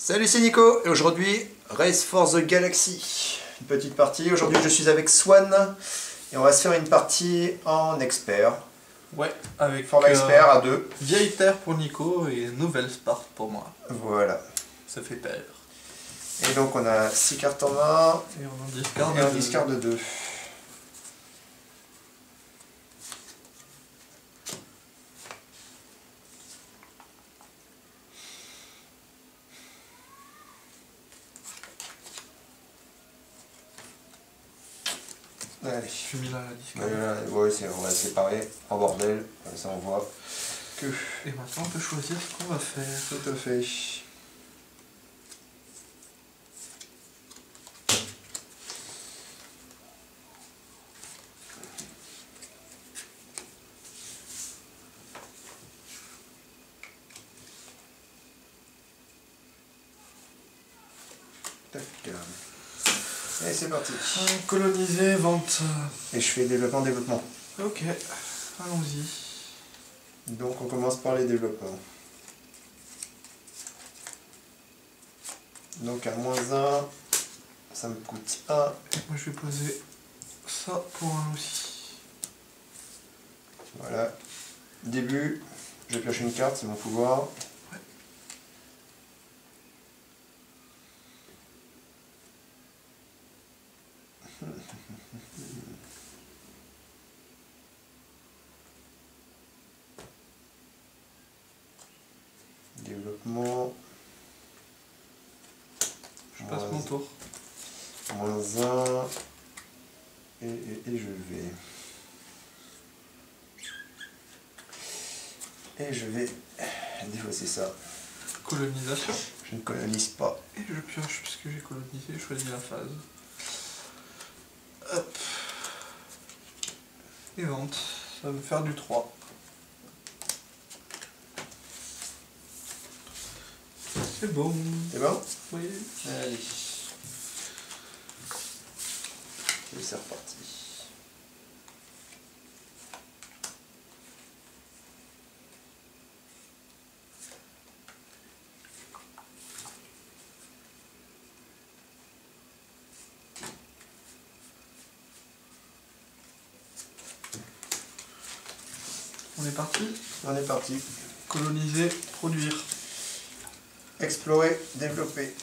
Salut, c'est Nico et aujourd'hui Race for the Galaxy. Une petite partie. Aujourd'hui je suis avec Swan et on va se faire une partie en expert. Ouais, avec format expert à deux. Vieille terre pour Nico et nouvelle Sparte pour moi. Voilà. Ça fait peur. Et donc on a 6 cartes en main Et on en discarde et on discarde 2. Allez. Je suis mis là à la discard. Ouais, on va se séparer en bordel, comme ça on voit que. Et maintenant on peut choisir ce qu'on va faire. Tout à fait. Tac. Et c'est parti. Coloniser, vente. Et je fais développement. Ok, allons-y. Donc on commence par les développements. Donc à -1, ça me coûte 1. Et moi je vais poser ça pour un aussi. Voilà. Début, je pioche une carte, c'est mon pouvoir. Ouais. Développement. Je passe mon tour. -1. Et je vais. Et je vais défausser ça. Colonisation. Je ne colonise pas. Et je pioche puisque j'ai colonisé, je choisis la phase. Hop. Et vente. Ça va me faire du 3. C'est bon. C'est bon? Oui. Allez. Et c'est reparti. On est parti. On est parti. Coloniser, produire. Explorer, développer.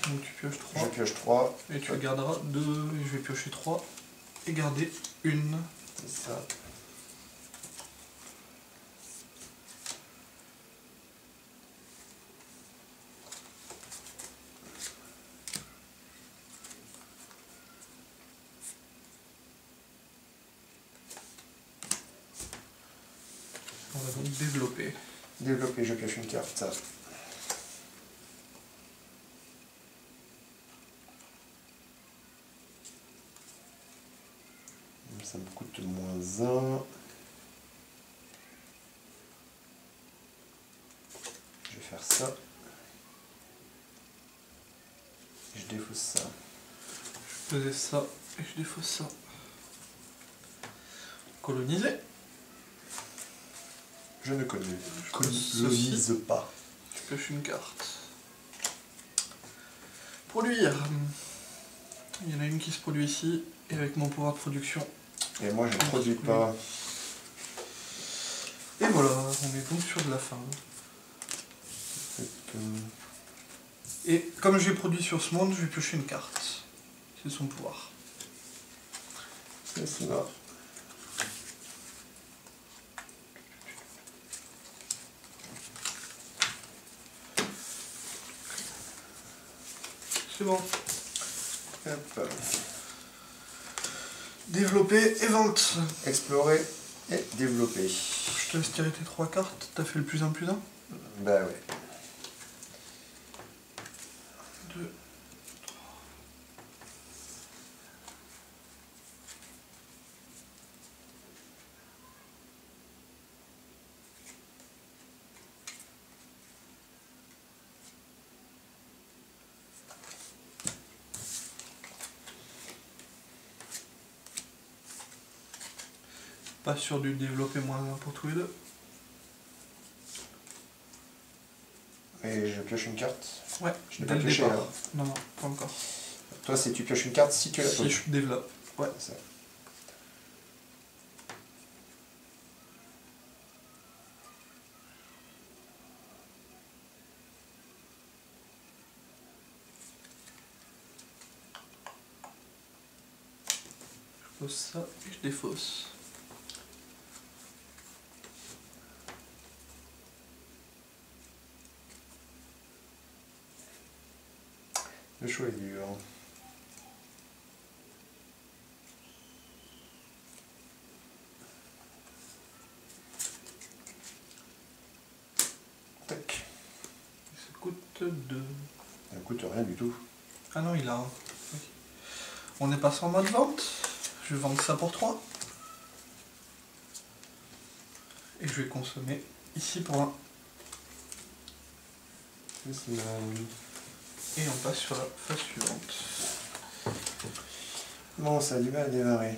Donc tu pioches 3. Je pioche 3. Et tu garderas 2. Et je vais piocher 3. Et garder une. C'est ça. On va donc développer. Développer, je pioche une carte. Ça. Ça me coûte -1. Je vais faire ça. Je défausse ça. Je faisais ça et je défausse ça. Coloniser. Je ne Ceci. colonise pas. Je pioche une carte. Produire. Il y en a une qui se produit ici. Et avec mon pouvoir de production. Et moi je ne produis pas. Et voilà, on est donc sur de la fin. Et comme j'ai produit sur ce monde, je vais piocher une carte. C'est son pouvoir. C'est ça. C'est bon. Hop. Développer et vente. Explorer et développer. Je te laisse tirer tes 3 cartes. T'as fait le plus 1 plus 1. Bah ouais. 2. Pas sur du développer -1 pour tous les deux. Et je pioche une carte. Ouais, Je l'ai dès pas le pioché départ. là. Non, non, pas encore. Toi, c'est tu pioches une carte si tu la Si poses. je développe. Ouais. C'est ça. Je pose ça et je défausse. Le choix est dur. Tac. Ça coûte 2. Ça ne coûte rien du tout. Ah non, il a un. Oui. On est passé en mode vente. Je vais vendre ça pour 3. Et je vais consommer ici pour 1. Et on passe sur la phase suivante. Bon, ça a du mal à démarrer.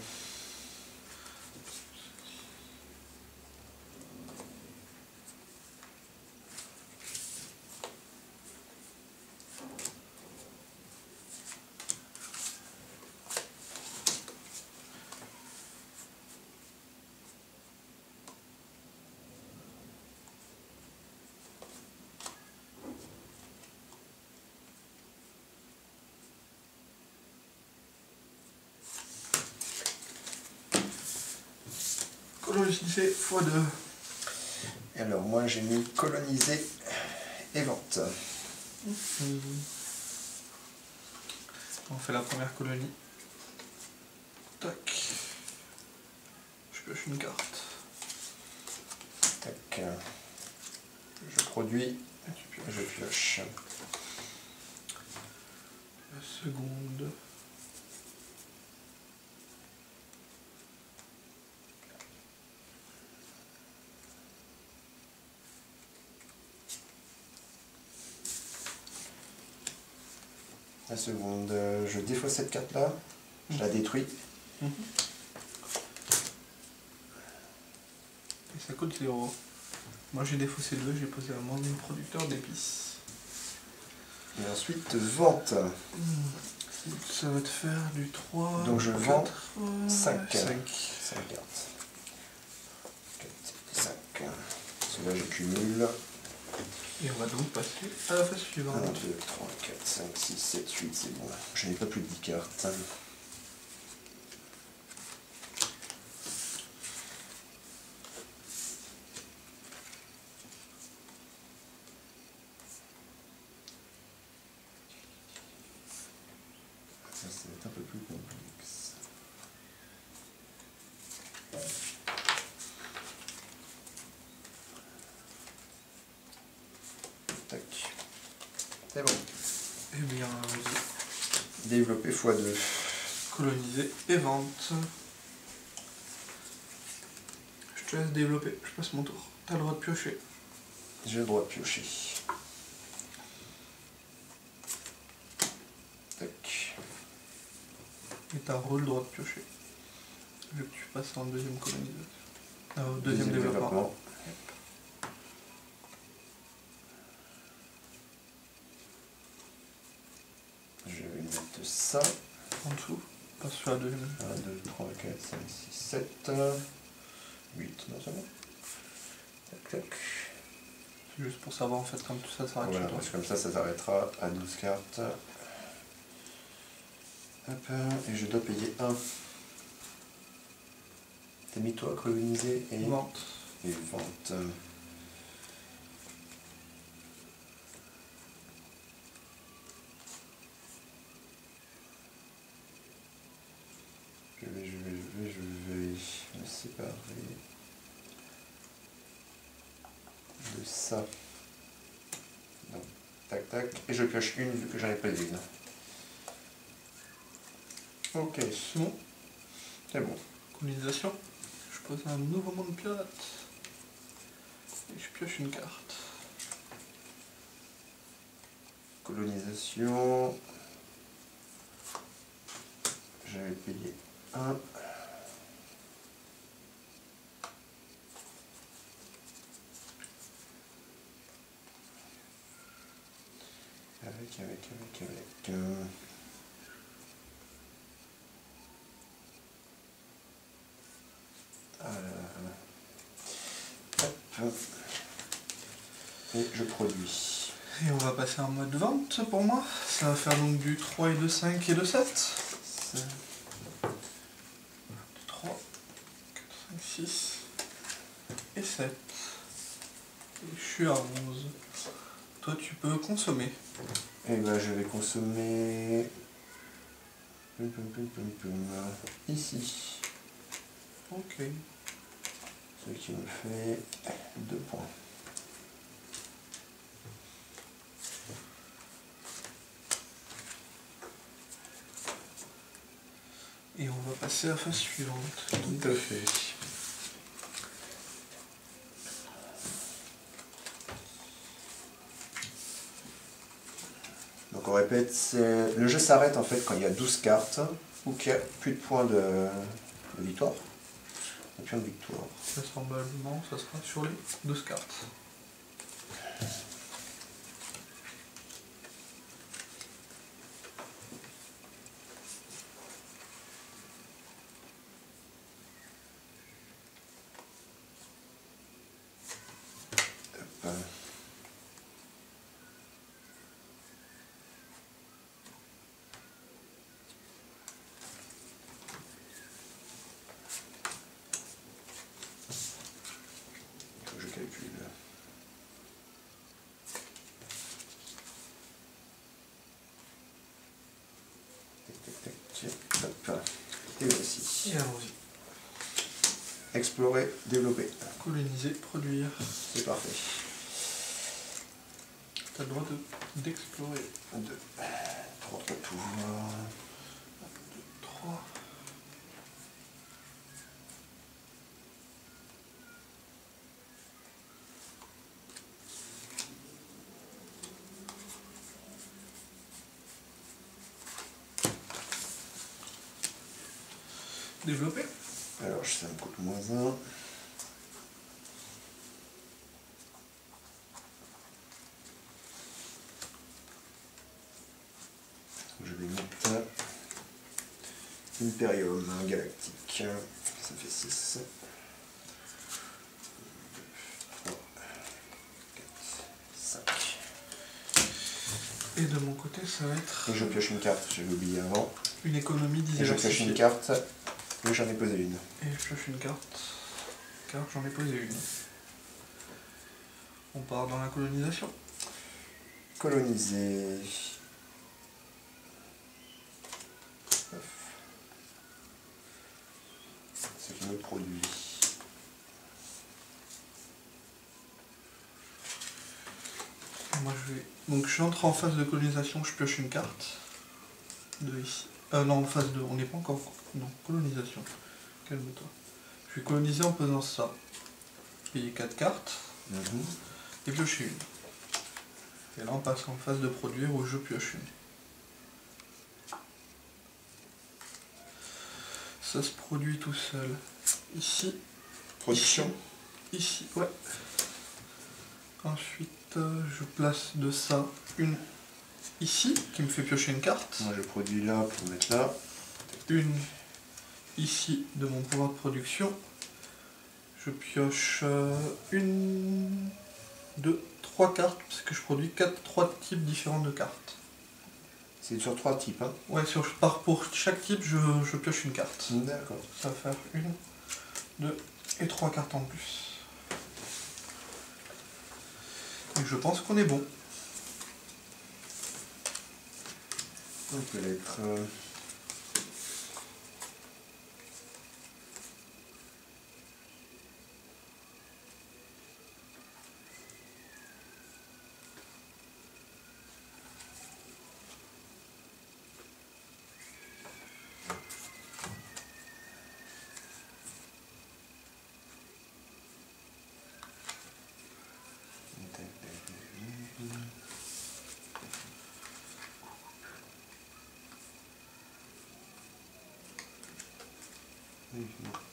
Colonisé x2. Et alors, moi, j'ai mis coloniser et vente. On fait la première colonie. Tac. Je pioche une carte. Tac. Je produis, Et tu pioches. je pioche. La seconde. La seconde, je défausse cette carte-là, je la détruis. Et ça coûte 0. Moi j'ai défaussé 2, j'ai posé un mon producteur d'épices. Et ensuite, vente. Ça va te faire du 3. Donc je vends 5. 5. 5 cartes. 4, 5. Celui-là, j'accumule. Et on va donc passer à la phase suivante. 1, 2, 3, 4, 5, 6, 7, 8, c'est bon. Je n'ai pas plus de 10 cartes. Ça, ça va être un peu plus complexe. Tac. C'est bon. Et bien, Développer x2. coloniser et vente. Je te laisse développer, je passe mon tour. T'as le droit de piocher. J'ai le droit de piocher. Tac. Et t'as le droit de piocher. Vu que tu passes en deuxième colonisation. Deuxième développement. Je vais mettre ça. En dessous, passe sur la deuxième. 1, 2, 3, 4, 5, 6, 7, 8, non, c'est bon. Tac, tac. C'est juste pour savoir en fait quand tout ça s'arrête Voilà, chez toi. parce que comme ça s'arrêtera à 12 cartes. Hop, et je dois payer 1. T'as mis toi, coloniser et Vente. Et vente. Je vais me séparer de ça. Donc, tac, tac. Et je pioche une vu que j'en ai pas une. Ok, C'est bon. c'est bon. Colonisation. Je pose un nouveau monde pirate. Et je pioche une carte. Colonisation. Je vais payer 1. Hop. Et je produis. Et on va passer en mode vente pour moi. Ça va faire donc du 3 et de 5 et de 7. 3, 4, 5, 6 et 7. Et je suis à 11. Toi tu peux consommer. Et ben je vais consommer ici. Ok. Ce qui me fait 2 points. Et on va passer à la phase suivante. Tout à fait. Donc on répète, le jeu s'arrête en fait quand il y a 12 cartes ou qu'il n'y a plus de points de victoire. Et puis de victoire. Vraisemblablement, ça sera sur les 12 cartes. Je calcule. Hop. Et voici. Et allons-y. Explorer, développer. Coloniser, produire. C'est parfait. Tu as le droit d'explorer. 2. 3 tours. 3. Développer. Alors ça me coûte moins 1. Je vais mettre Imperium galactique. Ça fait 6. 3, 4, 5. Et de mon côté, ça va être Et je pioche une carte, j'avais oublié avant. une économie Et je diversifiée. pioche une carte, et j'en ai posé une. Et je pioche une carte, car j'en ai posé une. On part dans la colonisation. Coloniser. Ce qui me produit. Moi je vais. Donc j'entre en phase de colonisation, je pioche une carte. De ici. Non, en phase de. On n'est pas encore. Non, colonisation. Calme-toi. Je vais coloniser en pesant ça. Payer 4 cartes. Et piocher une. Et là on passe en phase de produire où je pioche une. Ça se produit tout seul. Ici. Production. Ici, ouais. Ensuite, je place de ça une ici, qui me fait piocher une carte. Moi je produis là pour mettre là. Une ici de mon pouvoir de production. Je pioche une, deux, 3 cartes, parce que je produis 3 types différents de cartes. C'est sur 3 types, hein? Ouais, pour chaque type, je pioche une carte. D'accord. Ça va faire 1, 2 et 3 cartes en plus. Et je pense qu'on est bon. On peut l'être.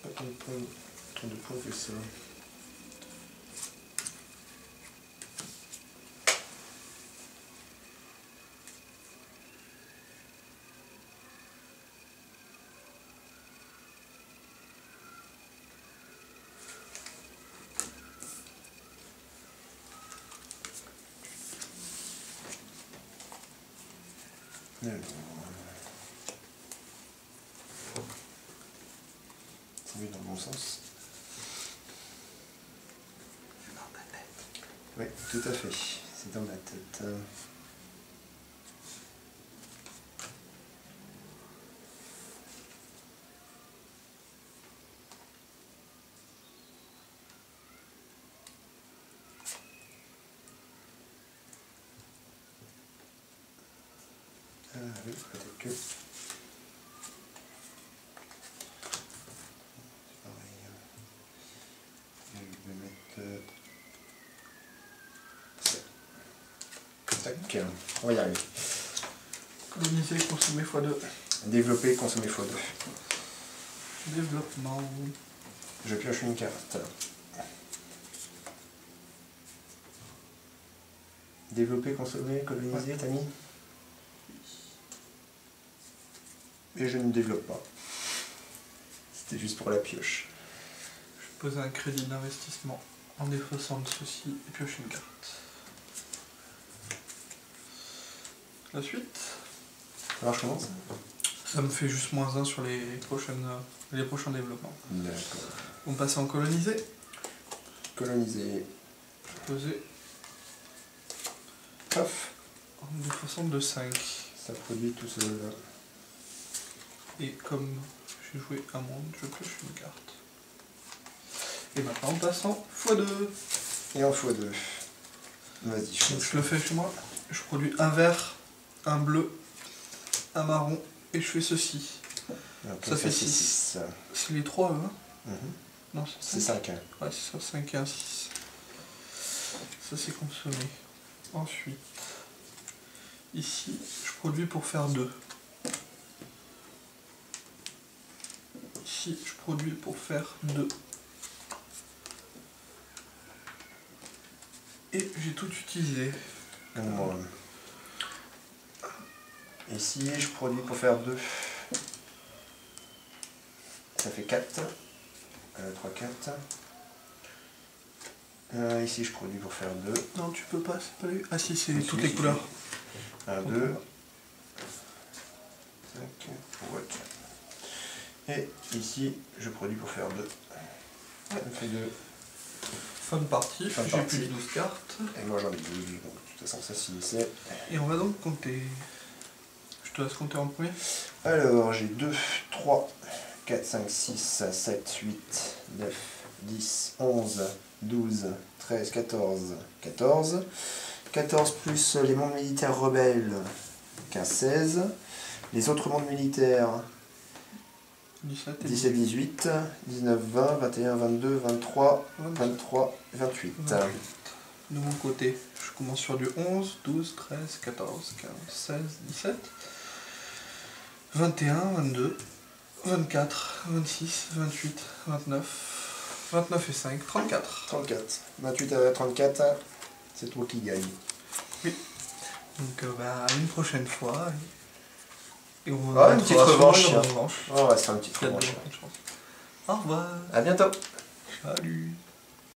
Pas tant de points que ça. Alors, c'est mieux dans le bon sens. C'est dans ta tête. Oui, tout à fait. C'est dans ma tête. Ah oui, peut-être que... C'est pareil. Je vais mettre... Tac. On va y arriver. Coloniser, consommer x2. Développer, consommer x2. Développement. Je pioche une carte. Développer, consommer, coloniser, t'as mis? Et je ne développe pas. C'était juste pour la pioche. Je pose un crédit d'investissement en défaussant de ceci et pioche une carte. La suite. Alors je commence? Ça me fait juste -1 sur les prochains développements. D'accord. On passe en coloniser. Coloniser. Poser Paf. en défaussant de 5. Ça produit tout seul. Et comme j'ai joué un monde, je pioche une carte. Et maintenant on passe en x2. Et en x2. Vas-y, Donc je le fais chez moi. Je produis un vert, un bleu, un marron et je fais ceci. Ça fait 6. C'est les 3 hein? Non, c'est 5. Ouais, c'est ça, 5 et 1, 6. Ça c'est consommé. Ensuite, ici, je produis pour faire 2. Ici, je produis pour faire 2. Et j'ai tout utilisé. Ici, je produis pour faire 2. Ça fait 4. 3, 4. Ici, je produis pour faire 2. Non, tu peux pas, c'est pas lui. Ah si, c'est toutes les couleurs. 1, 2. 5. Ouais. Et ici, je produis pour faire 2. Ça fait 2. Fin de partie, j'ai plus de 12 cartes. Et moi j'en ai 12, donc de toute façon ça s'initiait. Et on va donc compter. Je te laisse compter en premier. Alors j'ai 2, 3, 4, 5, 6, 7, 8, 9, 10, 11, 12, 13, 14, 14. 14 plus les mondes militaires rebelles, 15, 16. Les autres mondes militaires, 17, 17, 18, 19, 20, 21, 22, 23, 23, 28. De mon côté, je commence sur du 11, 12, 13, 14, 15, 16, 17, 21, 22, 24, 26, 28, 29, 29 et 5, 34. 34. 28 à 34, c'est toi qui gagne. Oui. Donc à une prochaine fois. Et on va une petite revanche. On va se faire une petite revanche. Au revoir. À bientôt. Salut.